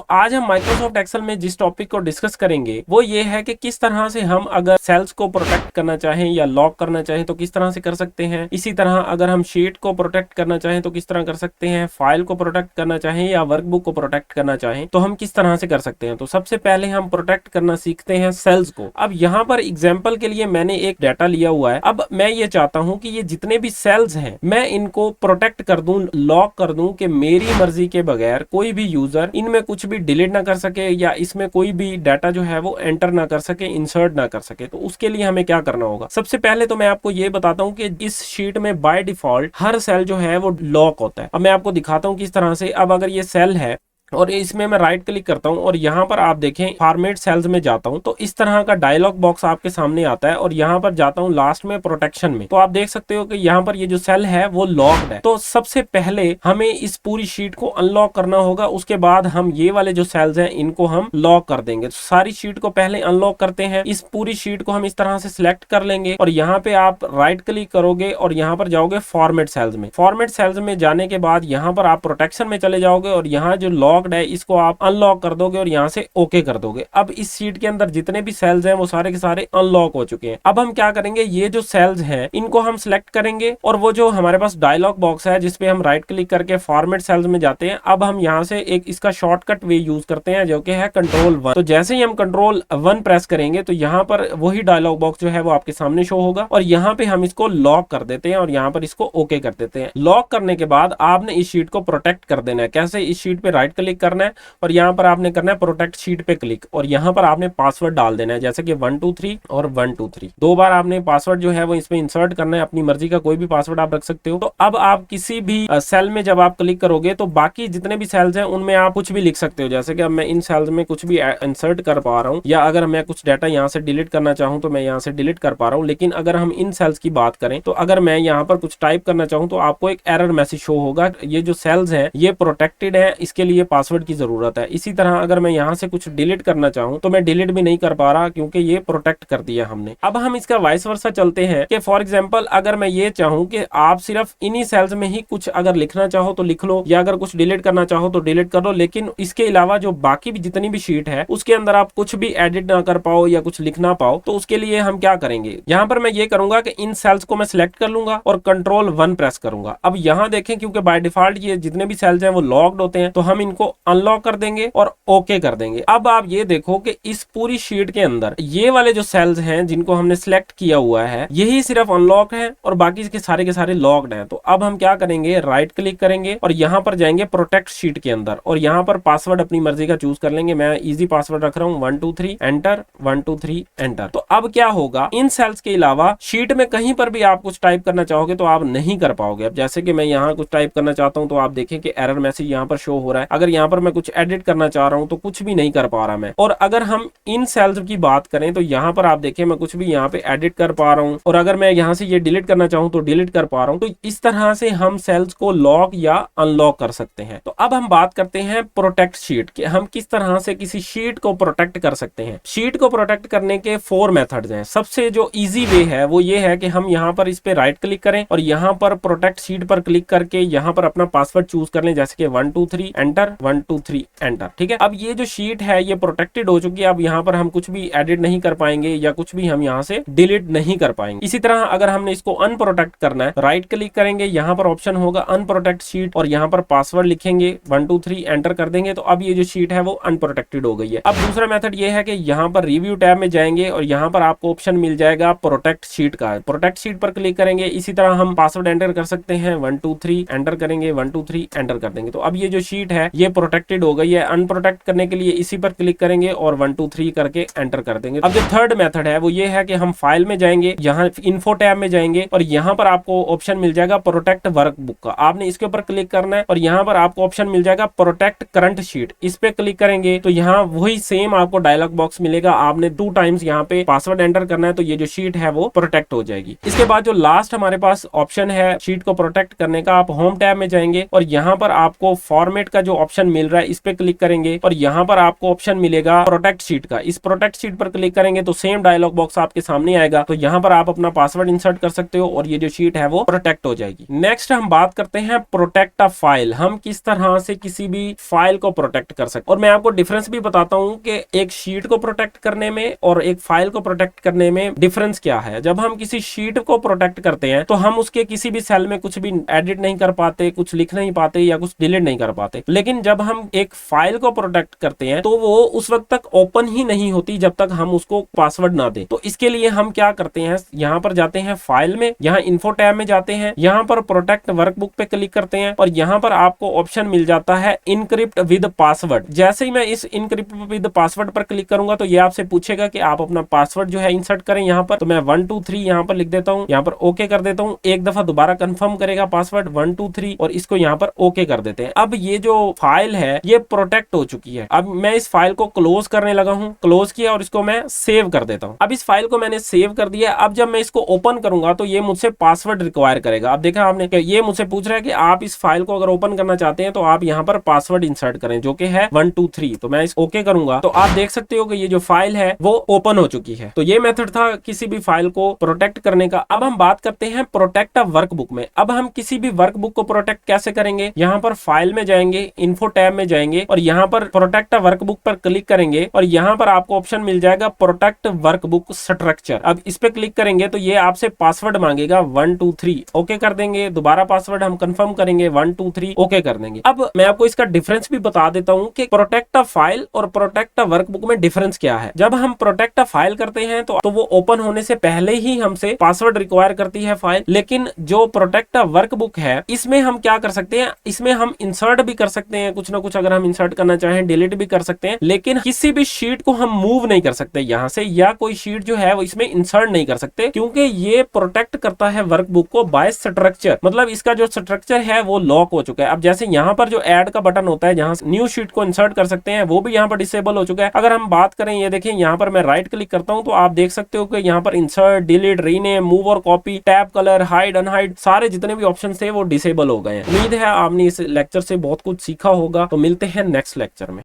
आज हम Microsoft Excel में जिस टॉपिक को डिस्कस करेंगे वो ये है कि किस तरह से हम अगर सेल्स को प्रोटेक्ट करना चाहें या लॉक करना चाहें तो किस तरह से कर सकते हैं। इसी तरह अगर हम शीट को प्रोटेक्ट करना चाहें तो किस तरह कर सकते हैं, फाइल को प्रोटेक्ट करना चाहें या वर्कबुक को प्रोटेक्ट करना चाहें तो हम किस तरह से कर सकते हैं। तो सबसे पहले हम प्रोटेक्ट करना सीखते हैं सेल्स को। अब यहाँ पर एग्जाम्पल के लिए मैंने एक डाटा लिया हुआ है। अब मैं ये चाहता हूं कि ये जितने भी सेल्स हैं मैं इनको प्रोटेक्ट कर दूं, लॉक कर दूं कि मेरी मर्जी के बगैर कोई भी यूजर इनमें कुछ भी डिलीट ना कर सके या इसमें कोई भी डाटा जो है वो एंटर ना कर सके, इंसर्ट ना कर सके। तो उसके लिए हमें क्या करना होगा। सबसे पहले तो मैं आपको ये बताता हूं कि इस शीट में बाय डिफॉल्ट हर सेल जो है वो लॉक होता है। अब मैं आपको दिखाता हूं किस तरह से। अब अगर ये सेल है और इसमें मैं राइट क्लिक करता हूं और यहां पर आप देखें फॉर्मेट सेल्स में जाता हूं तो इस तरह का डायलॉग बॉक्स आपके सामने आता है और यहां पर जाता हूं लास्ट में प्रोटेक्शन में। तो आप देख सकते हो कि यहां पर ये जो सेल है वो लॉक्ड है। तो सबसे पहले हमें इस पूरी शीट को अनलॉक करना होगा, उसके बाद हम ये वाले जो सेल्स हैं इनको हम लॉक कर देंगे। तो सारी शीट को पहले अनलॉक करते हैं। इस पूरी शीट को हम इस तरह से सिलेक्ट कर लेंगे और यहाँ पे आप राइट क्लिक करोगे और यहाँ पर जाओगे फॉर्मेट सेल्स में। फॉर्मेट सेल्स में जाने के बाद यहाँ पर आप प्रोटेक्शन में चले जाओगे और यहाँ जो लॉक्ड है इसको आप अनलॉक कर दोगे और यहाँ से ओके कर दोगे। अब इस शीट के अंदर जितने भी सेल्स हैं वो सारे के सारे अनलॉक हो चुके हैं। अब हम क्या करेंगे, ये जो सेल्स हैं इनको हम सिलेक्ट करेंगे और वो जो हमारे पास डायलॉग बॉक्स है जिसपे हम राइट क्लिक करके फॉर्मेट सेल्स में जाते हैं। अब हम यहाँ से एक इसका शॉर्टकट वे यूज करते हैं जो कि है कंट्रोल 1। तो जैसे ही हम कंट्रोल 1 प्रेस करेंगे तो यहाँ पर वही डायलॉग बॉक्स जो है वो आपके सामने शो होगा और यहाँ पे हम इसको लॉक कर देते हैं और यहाँ पर इसको ओके कर देते हैं। लॉक करने के बाद आपने इस शीट को प्रोटेक्ट कर देना है। कैसे, इस शीट पे राइट क्लिक करना है और यहाँ पर आपने करना है प्रोटेक्ट शीट पे क्लिक और यहाँ पर आपने पासवर्ड डाल देना है जैसे कि 123 और 123। 2 बार आपने पासवर्ड जो है वो इसमें इंसर्ट करना है। अपनी मर्जी का कोई भी पासवर्ड आप रख सकते हो। तो अब आप किसी भी सेल में जब आप क्लिक करोगे तो बाकी जितने भी सेल्स हैं उनमें आप कुछ भी लिख सकते हो। जैसे कि अब मैं इन सेल्स में कुछ भी इंसर्ट कर पा रहा हूँ या अगर मैं कुछ डाटा यहाँ से डिलीट करना चाहूँ तो मैं यहाँ से डिलीट कर पा रहा हूँ। लेकिन अगर हम इन सेल्स की बात करें तो अगर मैं यहाँ पर कुछ टाइप करना चाहूँ तो आपको एक एरर मैसेज शो होगा, ये जो सेल्स हैं ये प्रोटेक्टेड है, इसके लिए पासवर्ड की जरूरत है। इसी तरह अगर मैं यहाँ से कुछ डिलीट करना चाहूँ तो मैं डिलीट भी नहीं कर पा रहा क्योंकि ये प्रोटेक्ट कर दिया हमने। अब हम इसका वाइस वर्सा चलते हैं कि फॉर एग्जांपल अगर मैं ये चाहूँ कि आप सिर्फ इन्हीं सेल्स में ही कुछ अगर लिखना चाहो तो लिख लो या अगर कुछ डिलीट करना चाहो तो डिलीट कर लो, लेकिन इसके अलावा जो बाकी भी जितनी भी शीट है उसके अंदर आप कुछ भी एडिट ना कर पाओ या कुछ लिख ना पाओ। तो उसके लिए हम क्या करेंगे, यहाँ पर मैं ये करूंगा कि इन सेल्स को मैं सिलेक्ट कर लूंगा और कंट्रोल 1 प्रेस करूंगा। अब यहाँ देखें क्योंकि बाय डिफॉल्ट ये जितने भी सेल्स हैं वो लॉक्ड होते हैं तो हम इनको अनलॉक कर देंगे और ओके कर देंगे। अब आप ये देखो कि इस पूरी शीट के अंदर ये वाले जो सेल्स हैं जिनको हमने सिलेक्ट किया हुआ है यही सिर्फ अनलॉक है और बाकी के सारे लॉक्ड हैं। तो अब हम क्या करेंगे, राइट क्लिक करेंगे और यहाँ पर जाएंगे प्रोटेक्ट शीट के अंदर और यहाँ पर पासवर्ड अपनी मर्जी का चूज कर लेंगे। मैं इजी पासवर्ड रख रहा हूँ 123 एंटर, 123 एंटर। तो अब क्या होगा, इन सेल्स के अलावा शीट में कहीं पर भी आप कुछ टाइप करना चाहोगे तो आप नहीं कर पाओगे। अब जैसे कि मैं यहाँ कुछ टाइप करना चाहता हूँ तो आप देखें कि एरर मैसेज यहाँ पर शो हो रहा है। अगर यहाँ पर मैं कुछ एडिट करना चाह रहा हूँ तो कुछ भी नहीं कर पा रहा मैं। और अगर हम इन सेल्स की बात करें तो यहाँ पर आप देखें मैं कुछ भी यहाँ पे एडिट कर पा रहा हूँ और अगर मैं यहाँ से ये डिलीट करना चाहूँ तो डिलीट कर पा रहा हूँ। तो इस तरह से हम सेल्स को लॉक या अनलॉक कर सकते हैं। तो अब हम बात करते हैं प्रोटेक्ट शीट के, हम किस तरह से किसी शीट को प्रोटेक्ट कर सकते हैं। शीट को प्रोटेक्ट करने के 4 मेथड्स हैं। सबसे जो इजी वे है वो ये है कि हम यहाँ पर इस पे राइट क्लिक करें और यहाँ पर प्रोटेक्ट शीट पर क्लिक करके यहाँ पर अपना पासवर्ड चूज कर लें जैसे कि 123 एंटर, 123 एंटर। ठीक है, अब ये जो शीट है ये प्रोटेक्टेड हो चुकी है। अब यहाँ पर हम कुछ भी एडिट नहीं कर पाएंगे या कुछ भी हम यहाँ से डिलीट नहीं कर पाएंगे। इसी तरह अगर हमने इसको अनप्रोटेक्ट करना है, राइट क्लिक करेंगे, यहाँ पर ऑप्शन होगा अनप्रोटेक्ट शीट और यहाँ पर पासवर्ड लिखेंगे 123 एंटर कर देंगे तो अब ये जो शीट है वो अनप्रोटेक्टेड हो गई है। अब दूसरा मेथड ये है कि यहाँ पर रिव्यू टैब में जाएंगे और यहाँ पर आपको ऑप्शन मिल जाएगा प्रोटेक्ट शीट का। प्रोटेक्ट शीट पर क्लिक करेंगे, इसी तरह हम पासवर्ड एंटर कर सकते हैं 123 एंटर करेंगे, 123 एंटर कर देंगे तो अब ये जो शीट है ये प्रोटेक्टेड हो गई है। अनप्रोटेक्ट करने के लिए इसी पर क्लिक करेंगे और 123 करके एंटर कर देंगे। अब जो थर्ड मेथड है वो ये है कि हम फाइल में जाएंगे, यहाँ इन्फो टैब में जाएंगे और यहाँ पर आपको ऑप्शन मिल जाएगा प्रोटेक्ट वर्कबुक का। आपने इसके ऊपर क्लिक करना है और यहाँ पर आपको ऑप्शन मिल जाएगा प्रोटेक्ट करंट शीट। इस पे क्लिक करेंगे तो यहाँ वही सेम आपको डायलॉग बॉक्स मिलेगा। आपने 2 टाइम्स यहाँ पे पासवर्ड एंटर करना है तो ये जो शीट है वो प्रोटेक्ट हो जाएगी। इसके बाद जो लास्ट हमारे पास ऑप्शन है शीट को प्रोटेक्ट करने का, आप होम टैब में जाएंगे और यहाँ पर आपको फॉर्मेट का जो ऑप्शन ऑप्शन मिल रहा है, इस पे क्लिक करेंगे और यहाँ पर आपको ऑप्शन मिलेगा प्रोटेक्ट शीट का। इस प्रोटेक्ट शीट पर क्लिक करेंगे तो सेम डायलॉग बॉक्स आपके सामने आएगा, तो यहाँ पर आप अपना पासवर्ड इंसर्ट कर सकते हो और ये जो शीट है वो प्रोटेक्ट हो जाएगी। नेक्स्ट हम बात करते हैं प्रोटेक्ट अ फाइल। हम किस तरह से किसी भी फाइल को प्रोटेक्ट कर सकते हैं, और मैं आपको डिफरेंस भी बताता हूँ कि एक शीट को प्रोटेक्ट करने में और एक फाइल को प्रोटेक्ट करने में डिफरेंस क्या है। जब हम किसी शीट को प्रोटेक्ट करते हैं तो हम उसके किसी भी सेल में कुछ भी एडिट नहीं कर पाते, कुछ लिख नहीं पाते या कुछ डिलीट नहीं कर पाते। लेकिन जब हम एक फाइल को प्रोटेक्ट करते हैं तो वो उस वक्त तक ओपन ही नहीं होती जब तक हम उसको पासवर्ड ना दें। तो इसके लिए हम क्या करते हैं, यहाँ पर जाते हैं फाइल में, यहाँ इन्फो टैब में जाते हैं, यहाँ पर प्रोटेक्ट वर्कबुक पे क्लिक करते हैं और यहाँ पर आपको ऑप्शन मिल जाता है इनक्रिप्ट विद पासवर्ड। जैसे ही मैं इस इनक्रिप्ट विद पासवर्ड पर क्लिक करूंगा तो ये आपसे पूछेगा कि आप अपना पासवर्ड जो है इंसर्ट करें यहाँ पर। तो मैं 1 2 3 यहाँ पर लिख देता हूँ, यहाँ पर ओके कर देता हूँ। एक दफा दोबारा कंफर्म करेगा पासवर्ड 1 2 3 और इसको यहाँ पर ओके कर देते हैं। अब ये जो फाइल है ये प्रोटेक्ट हो चुकी है। अब मैं इस फाइल को क्लोज करने लगा हूँ, क्लोज किया और इसको मैं सेव कर देता हूँ। अब इस फाइल को मैंने सेव कर दिया। अब जब मैं इसको ओपन करूंगा तो ये मुझसे पासवर्ड रिक्वायर करेगा। अब देखा आपने, ये मुझसे पूछ रहा है कि आप इस फाइल को अगर ओपन करना चाहते हैं तो आप यहाँ पर पासवर्ड इंसर्ट करें जो कि है 1 2 3। तो मैं इस ओके करूंगा तो आप देख सकते हो कि ये जो फाइल है वो ओपन हो चुकी है। तो ये मेथड था किसी भी फाइल को प्रोटेक्ट करने का। अब हम बात करते हैं प्रोटेक्ट अ वर्कबुक में। अब हम किसी भी वर्कबुक को प्रोटेक्ट कैसे करेंगे, यहाँ पर फाइल में जाएंगे, इन्फो टैब में जाएंगे और यहाँ पर प्रोटेक्ट अ वर्कबुक पर क्लिक करेंगे और यहाँ पर आपको ऑप्शन मिल जाएगा प्रोटेक्ट वर्कबुक स्ट्रक्चर। अब इस पे क्लिक करेंगे तो ये आपसे पासवर्ड मांगेगा 1 2 3, ओके कर देंगे। दोबारा पासवर्ड हम कंफर्म करेंगे 1 2 3, ओके कर देंगे। अब मैं आपको इसका डिफरेंस भी बता देता हूँ कि प्रोटेक्ट अ फाइल और प्रोटेक्ट अ वर्कबुक में डिफरेंस क्या है। जब हम प्रोटेक्ट अ फाइल करते हैं तो वो ओपन होने से पहले ही हमसे पासवर्ड रिक्वायर करती है फाइल। लेकिन जो प्रोटेक्ट अ वर्कबुक है इसमें हम क्या कर सकते हैं, इसमें हम इंसर्ट भी कर सकते हैं कुछ ना कुछ, अगर हम इंसर्ट करना चाहें डिलीट भी कर सकते हैं। लेकिन किसी भी शीट को हम मूव नहीं कर सकते यहाँ से, या कोई शीट जो है वो इसमें इंसर्ट नहीं कर सकते, क्योंकि ये प्रोटेक्ट करता है वर्कबुक को बाय स्ट्रक्चर। मतलब इसका जो स्ट्रक्चर है वो लॉक हो चुका है। अब जैसे यहाँ पर जो ऐड का बटन होता है जहाँ न्यू शीट को इंसर्ट कर सकते हैं वो भी यहाँ पर डिसेबल हो चुका है। अगर हम बात करें, ये देखें यहाँ पर मैं राइट क्लिक करता हूँ तो आप देख सकते हो कि यहाँ पर इंसर्ट, डिलीट, रीनेम, मूव और copy, tab colour, hide, unhide सारे जितने भी ऑप्शन थे वो डिसेबल हो गए हैं। उम्मीद है आपने इस लेक्चर से बहुत कुछ सीखा होगा। तो मिलते हैं नेक्स्ट लेक्चर में।